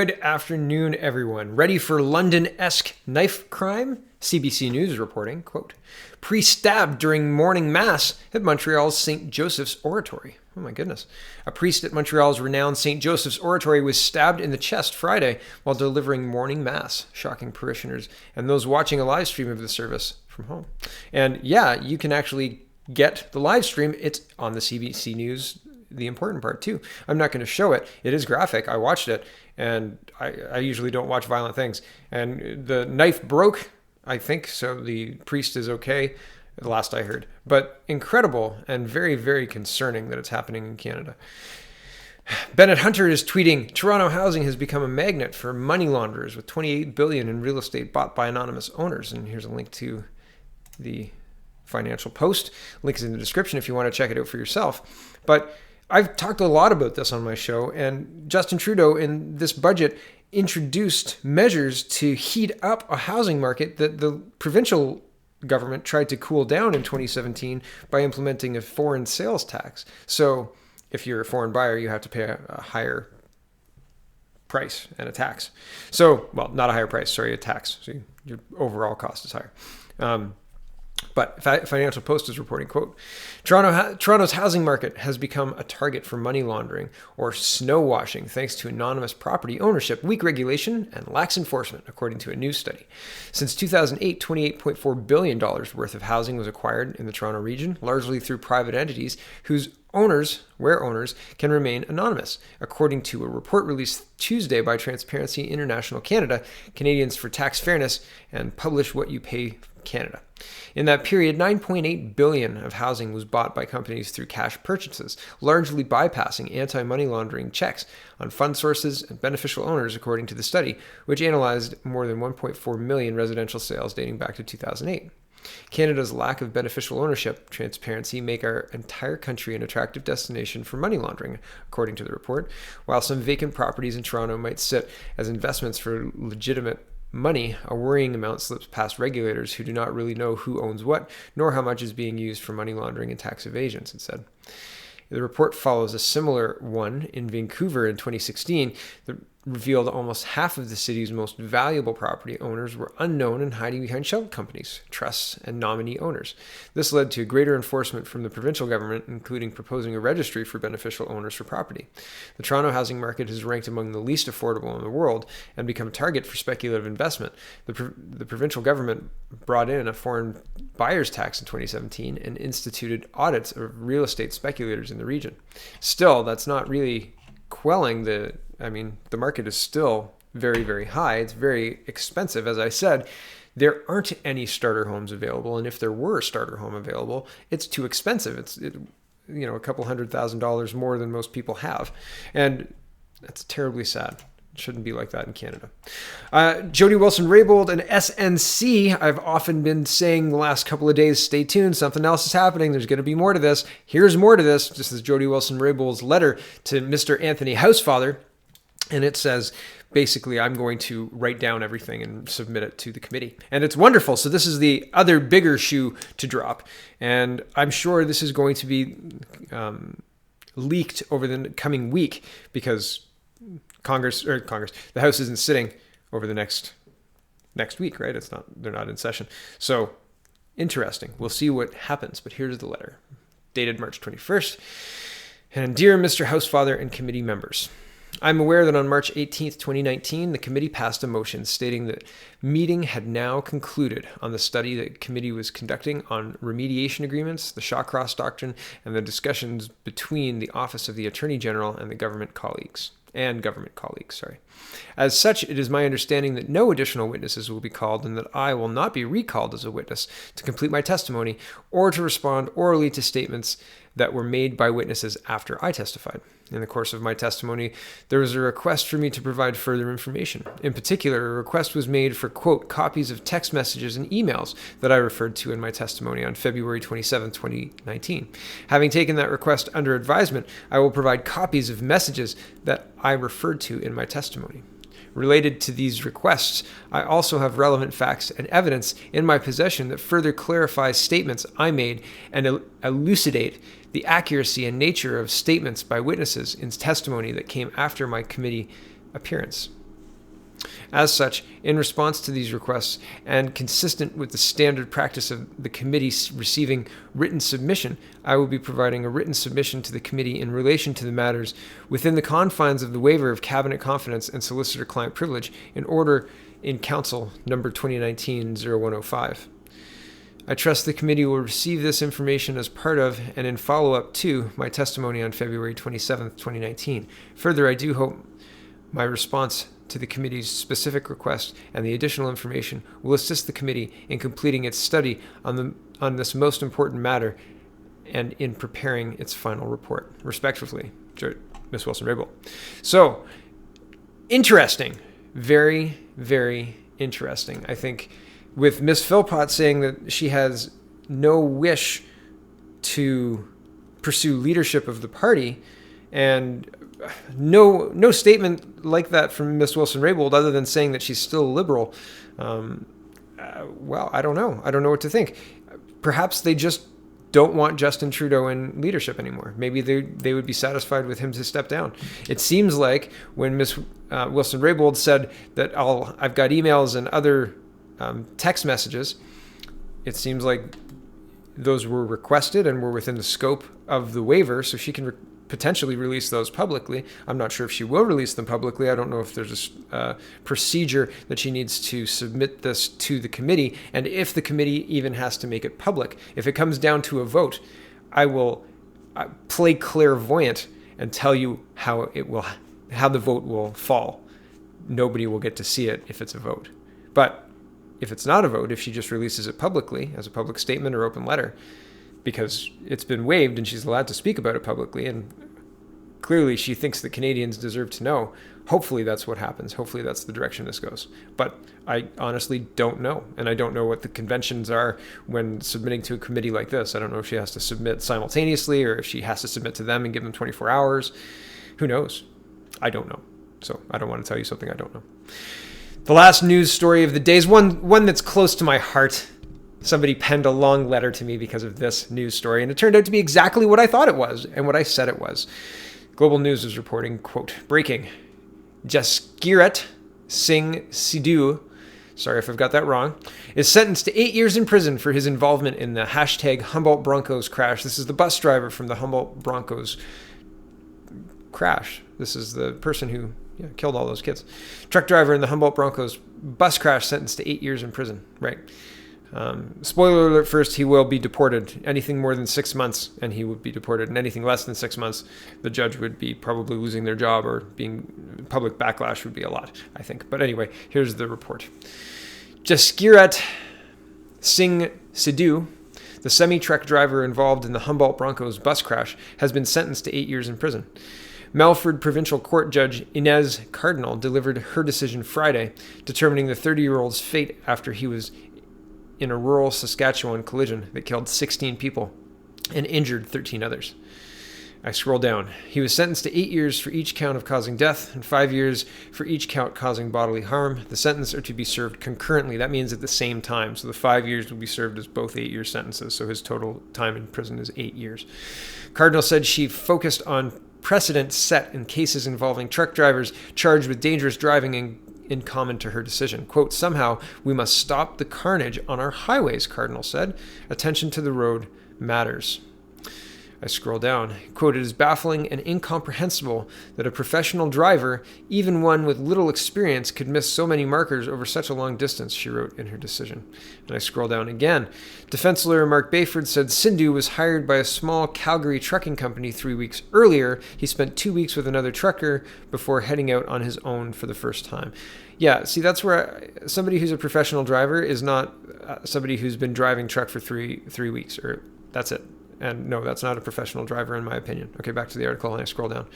Good afternoon, everyone. Ready for London-esque knife crime? CBC News is reporting, quote, priest stabbed during morning mass at Montreal's St. Joseph's Oratory. Oh my goodness. A priest at Montreal's renowned St. Joseph's Oratory was stabbed in the chest Friday while delivering morning mass, shocking parishioners and those watching a live stream of the service from home. And yeah, you can actually get the live stream. It's on the CBC News, the important part too. I'm not going to show it. It is graphic. I watched it, and I usually don't watch violent things. And the knife broke, I think, so the priest is okay, the last I heard. But incredible and very, very concerning that it's happening in Canada. Bennett Hunter is tweeting, Toronto housing has become a magnet for money launderers with $28 billion in real estate bought by anonymous owners. And here's a link to the Financial Post. Link is in the description if you want to check it out for yourself. But I've talked a lot about this on my show, and Justin Trudeau in this budget introduced measures to heat up a housing market that the provincial government tried to cool down in 2017 by implementing a foreign sales tax. So if you're a foreign buyer, you have to pay a higher price and a tax. So, well, not a higher price, sorry, a tax. So your overall cost is higher. But Financial Post is reporting, quote, Toronto's housing market has become a target for money laundering or snow washing thanks to anonymous property ownership, weak regulation, and lax enforcement, according to a new study. Since 2008, $28.4 billion worth of housing was acquired in the Toronto region, largely through private entities whose owners can remain anonymous. According to a report released Tuesday by Transparency International Canada, Canadians for Tax Fairness, and Publish What You Pay Canada. In that period, $9.8 billion of housing was bought by companies through cash purchases, largely bypassing anti-money laundering checks on fund sources and beneficial owners, according to the study, which analyzed more than 1.4 million residential sales dating back to 2008. Canada's lack of beneficial ownership transparency make our entire country an attractive destination for money laundering, according to the report. While some vacant properties in Toronto might sit as investments for legitimate money, a worrying amount slips past regulators who do not really know who owns what, nor how much is being used for money laundering and tax evasions, it said. The report follows a similar one in Vancouver in 2016 that revealed almost half of the city's most valuable property owners were unknown and hiding behind shell companies, trusts, and nominee owners. This led to greater enforcement from the provincial government, including proposing a registry for beneficial owners for property. The Toronto housing market is ranked among the least affordable in the world and become a target for speculative investment. The provincial government brought in a foreign buyer's tax in 2017 and instituted audits of real estate speculators in the region. Still, that's not really quelling the market is still very, very high. It's very expensive. As I said, there aren't any starter homes available. And if there were a starter home available, it's too expensive. It's a couple $100,000 more than most people have. And that's terribly sad. It shouldn't be like that in Canada. Jody Wilson-Raybould and SNC, I've often been saying the last couple of days, stay tuned, something else is happening. There's going to be more to this. Here's more to this. This is Jody Wilson-Raybould's letter to Mr. Anthony Housefather. And it says, basically, I'm going to write down everything and submit it to the committee. And it's wonderful. So this is the other bigger shoe to drop. And I'm sure this is going to be leaked over the coming week because the House isn't sitting over the next week, right? They're not in session. So interesting. We'll see what happens. But here's the letter, dated March 21st. And dear Mr. Housefather and committee members, I'm aware that on March 18th, 2019, the committee passed a motion stating that meeting had now concluded on the study that the committee was conducting on remediation agreements, the Shawcross Doctrine, and the discussions between the Office of the Attorney General and government colleagues. As such, it is my understanding that no additional witnesses will be called and that I will not be recalled as a witness to complete my testimony or to respond orally to statements that were made by witnesses after I testified. In the course of my testimony, there was a request for me to provide further information. In particular, a request was made for, quote, copies of text messages and emails that I referred to in my testimony on February 27, 2019. Having taken that request under advisement, I will provide copies of messages that I referred to in my testimony. Related to these requests, I also have relevant facts and evidence in my possession that further clarifies statements I made and elucidate the accuracy and nature of statements by witnesses in testimony that came after my committee appearance. As such, in response to these requests and consistent with the standard practice of the committee receiving written submission, I will be providing a written submission to the committee in relation to the matters within the confines of the waiver of cabinet confidence and solicitor-client privilege in order in Council number 2019-0105. I trust the committee will receive this information as part of and in follow-up to my testimony on February 27, 2019. Further, I do hope my response to the committee's specific request and the additional information will assist the committee in completing its study on this most important matter and in preparing its final report. Respectfully, Ms. Wilson-Raybould. So, interesting. Very, very interesting. I think with Ms. Philpott saying that she has no wish to pursue leadership of the party, and no statement like that from Ms. Wilson-Raybould other than saying that she's still a liberal. Well, I don't know. I don't know what to think. Perhaps they just don't want Justin Trudeau in leadership anymore. Maybe they would be satisfied with him to step down. It seems like when Ms. Wilson-Raybould said that I've got emails and other text messages, it seems like those were requested and were within the scope of the waiver, so she can potentially release those publicly. I'm not sure if she will release them publicly. I don't know if there's a procedure that she needs to submit this to the committee, and if the committee even has to make it public. If it comes down to a vote, I will play clairvoyant and tell you how the vote will fall. Nobody will get to see it if it's a vote. But if it's not a vote, if she just releases it publicly as a public statement or open letter, because it's been waived and she's allowed to speak about it publicly, and clearly she thinks that Canadians deserve to know. Hopefully that's what happens. Hopefully that's the direction this goes. But I honestly don't know. And I don't know what the conventions are when submitting to a committee like this. I don't know if she has to submit simultaneously or if she has to submit to them and give them 24 hours. Who knows? I don't know. So I don't want to tell you something I don't know. The last news story of the day is one that's close to my heart. Somebody penned a long letter to me because of this news story, and it turned out to be exactly what I thought it was and what I said it was. Global News is reporting, quote, breaking, Jaskirat Singh Sidhu, sorry if I've got that wrong, is sentenced to 8 years in prison for his involvement in the hashtag Humboldt Broncos crash. This is the bus driver from the Humboldt Broncos crash. This is the person who killed all those kids. Truck driver in the Humboldt Broncos bus crash sentenced to 8 years in prison, right? Spoiler alert first, he will be deported. Anything more than 6 months and he would be deported, and anything less than 6 months, the judge would be probably losing their job, or being public backlash would be a lot, I think. But anyway, here's the report. Jaskirat Singh Sidhu, the semi-truck driver involved in the Humboldt Broncos bus crash, has been sentenced to 8 years in prison. Melford Provincial Court Judge Inez Cardinal delivered her decision Friday, determining the 30-year-old's fate after he was in a rural Saskatchewan collision that killed 16 people and injured 13 others. I scroll down. He was sentenced to 8 years for each count of causing death and 5 years for each count causing bodily harm. The sentences are to be served concurrently. That means at the same time. So the 5 years will be served as both 8-year sentences. So his total time in prison is 8 years. Cardinal said she focused on precedent set in cases involving truck drivers charged with dangerous driving in common to her decision. Quote, somehow we must stop the carnage on our highways, Cardinal said. Attention to the road matters. I scroll down. Quote, it is baffling and incomprehensible that a professional driver, even one with little experience, could miss so many markers over such a long distance, she wrote in her decision. And I scroll down again. Defense lawyer Mark Bayford said Sindhu was hired by a small Calgary trucking company 3 weeks earlier. He spent 2 weeks with another trucker before heading out on his own for the first time. Yeah, see, that's where somebody who's a professional driver is not somebody who's been driving truck for three weeks, or that's it. And no, that's not a professional driver in my opinion. Okay, back to the article, and I scroll down.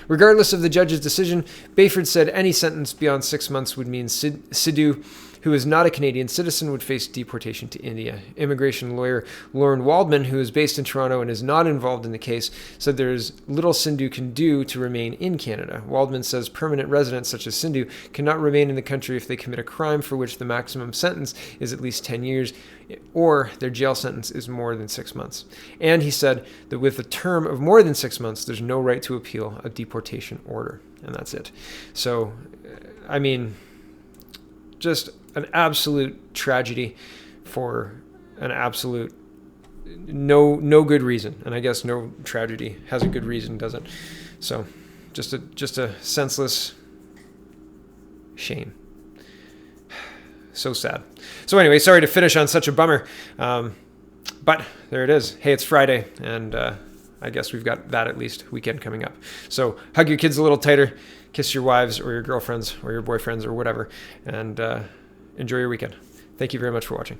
Regardless of the judge's decision, Bayford said any sentence beyond 6 months would mean Sidhu, who is not a Canadian citizen, would face deportation to India. Immigration lawyer Lauren Waldman, who is based in Toronto and is not involved in the case, said there is little Sindhu can do to remain in Canada. Waldman says permanent residents such as Sindhu cannot remain in the country if they commit a crime for which the maximum sentence is at least 10 years or their jail sentence is more than 6 months. And he said that with a term of more than 6 months, there's no right to appeal a deportation order. And that's it. So, I mean, just an absolute tragedy for an absolute no good reason. And I guess no tragedy has a good reason, does it? So just a senseless shame. So sad. So anyway, sorry to finish on such a bummer. But there it is. Hey, it's Friday, and I guess we've got that at least weekend coming up. So hug your kids a little tighter, kiss your wives or your girlfriends or your boyfriends or whatever, and enjoy your weekend. Thank you very much for watching.